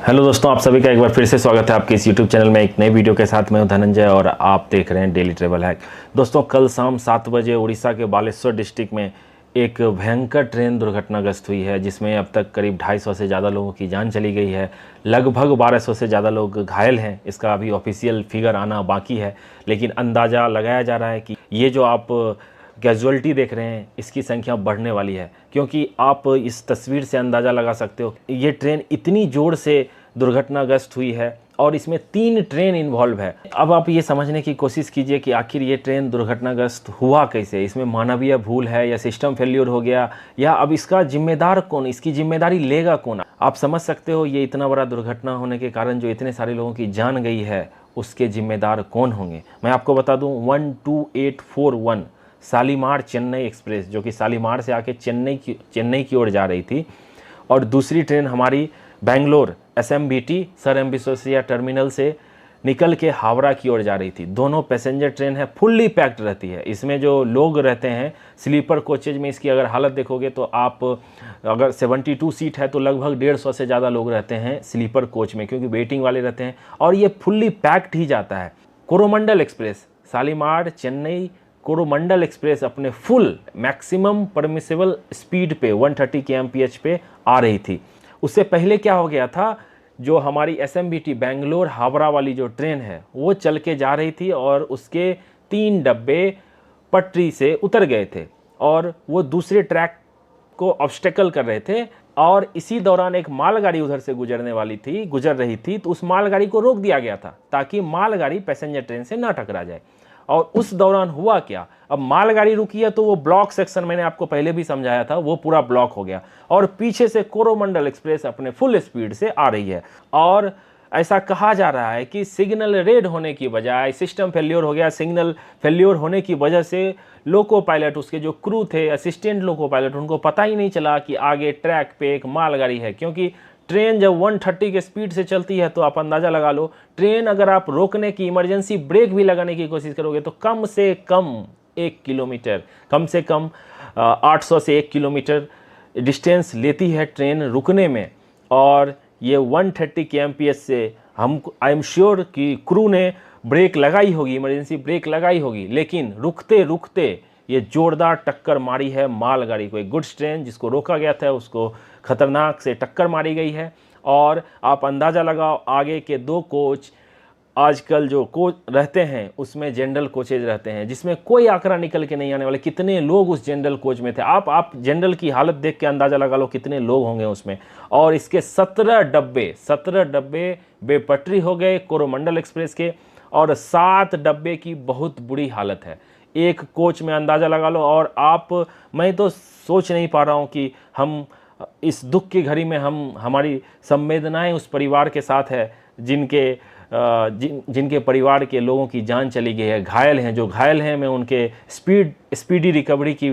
Hello दोस्तों, आप सभी का एक बार फिर से स्वागत है आपके इस यूट्यूब चैनल में एक नई वीडियो के साथ। मैं हूं धनंजय और आप देख रहे हैं डेली ट्रेवल हैक। दोस्तों, कल शाम 7 बजे उड़ीसा के बालेश्वर डिस्ट्रिक्ट में एक भयंकर ट्रेन दुर्घटनाग्रस्त हुई है, जिसमें अब तक करीब 250 से ज़्यादा लोगों की जान चली गई है। लगभग 1200 से ज़्यादा लोग घायल हैं। इसका अभी ऑफिशियल फिगर आना बाकी है, लेकिन अंदाज़ा लगाया जा रहा है कि ये जो आप कैजुअल्टी देख रहे हैं इसकी संख्या बढ़ने वाली है, क्योंकि आप इस तस्वीर से अंदाज़ा लगा सकते हो ये ट्रेन इतनी ज़ोर से दुर्घटनाग्रस्त हुई है और इसमें 3 ट्रेन इन्वॉल्व है। अब आप ये समझने की कोशिश कीजिए कि आखिर ये ट्रेन दुर्घटनाग्रस्त हुआ कैसे। इसमें मानवीय भूल है या सिस्टम फेल्योर हो गया, या अब इसका जिम्मेदार कौन, इसकी जिम्मेदारी लेगा कौन। आप समझ सकते हो ये इतना बड़ा दुर्घटना होने के कारण जो इतने सारे लोगों की जान गई है उसके जिम्मेदार कौन होंगे। मैं आपको बता दूं, 12841 शालीमार चेन्नई एक्सप्रेस, जो कि शालीमार से आके चेन्नई की ओर जा रही थी, और दूसरी ट्रेन हमारी Bangalore SMBT sir M Visvesvaraya terminal से निकल के हावड़ा की ओर जा रही थी। दोनों पैसेंजर ट्रेन है, फुल्ली पैक्ड रहती है। इसमें जो लोग रहते हैं स्लीपर कोचेज में, इसकी अगर हालत देखोगे तो आप अगर 72 सीट है तो लगभग 150 से ज़्यादा लोग रहते हैं स्लीपर कोच में, क्योंकि वेटिंग वाले रहते हैं, और ये फुल्ली पैक्ड ही जाता है। कोरोमंडल एक्सप्रेस शालीमार चेन्नई कोरोमंडल एक्सप्रेस अपने फुल मैक्सिमम परमिसेबल स्पीड पे 130 kmph पे आ रही थी। उससे पहले क्या हो गया था, जो हमारी SMBT बेंगलोर हावड़ा वाली जो ट्रेन है वो चल के जा रही थी और उसके 3 डब्बे पटरी से उतर गए थे और वो दूसरे ट्रैक को ऑब्स्टेकल कर रहे थे, और इसी दौरान एक मालगाड़ी उधर से गुजर रही थी, तो उस मालगाड़ी को रोक दिया गया था ताकि मालगाड़ी पैसेंजर ट्रेन से ना टकरा जाए। और उस दौरान हुआ क्या, अब मालगाड़ी रुकी है तो वो ब्लॉक सेक्शन, मैंने आपको पहले भी समझाया था, वो पूरा ब्लॉक हो गया और पीछे से कोरोमंडल एक्सप्रेस अपने फुल स्पीड से आ रही है। और ऐसा कहा जा रहा है कि सिग्नल रेड होने की बजाय सिस्टम फेल्योर हो गया। सिग्नल फेल्योर होने की वजह से लोको पायलट, उसके जो क्रू थे, असिस्टेंट लोको पायलट, उनको पता ही नहीं चला कि आगे ट्रैक पे एक मालगाड़ी है, क्योंकि ट्रेन जब 130 के स्पीड से चलती है तो आप अंदाज़ा लगा लो, ट्रेन अगर आप रोकने की इमरजेंसी ब्रेक भी लगाने की कोशिश करोगे तो कम से कम 1 किलोमीटर, कम से कम 800 से 1 किलोमीटर डिस्टेंस लेती है ट्रेन रुकने में। और ये 130 kmph से हम आई एम श्योर कि क्रू ने ब्रेक लगाई होगी, इमरजेंसी ब्रेक लगाई होगी, लेकिन रुकते रुकते ये जोरदार टक्कर मारी है मालगाड़ी को। एक गुड्स ट्रेन जिसको रोका गया था उसको खतरनाक से टक्कर मारी गई है। और आप अंदाज़ा लगाओ, आगे के 2 कोच, आजकल जो कोच रहते हैं उसमें जनरल कोचेज रहते हैं जिसमें कोई आंकड़ा निकल के नहीं आने वाले, कितने लोग उस जनरल कोच में थे। आप जनरल की हालत देख के अंदाज़ा लगा लो कितने लोग होंगे उसमें। और इसके 17 डब्बे बेपटरी हो गए कोरोमंडल एक्सप्रेस के, और 7 डब्बे की बहुत बुरी हालत है एक कोच में, अंदाज़ा लगा लो। और मैं तो सोच नहीं पा रहा हूँ कि हम इस दुख की घड़ी में हमारी संवेदनाएं उस परिवार के साथ है जिनके परिवार के लोगों की जान चली गई है, घायल हैं। जो घायल हैं मैं उनके स्पीडी रिकवरी की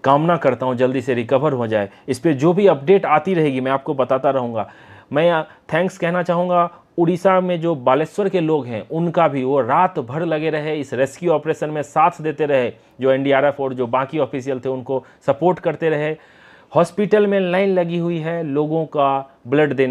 कामना करता हूं, जल्दी से रिकवर हो जाए। इस पर जो भी अपडेट आती रहेगी मैं आपको बताता रहूँगा। मैं थैंक्स कहना चाहूँगा उड़ीसा में जो बालेश्वर के लोग हैं उनका भी, वो रात भर लगे रहे इस रेस्क्यू ऑपरेशन में, साथ देते रहे। जो NDRF और जो बाकी ऑफिशियल थे उनको सपोर्ट करते रहे। हॉस्पिटल में लाइन लगी हुई है लोगों का ब्लड देने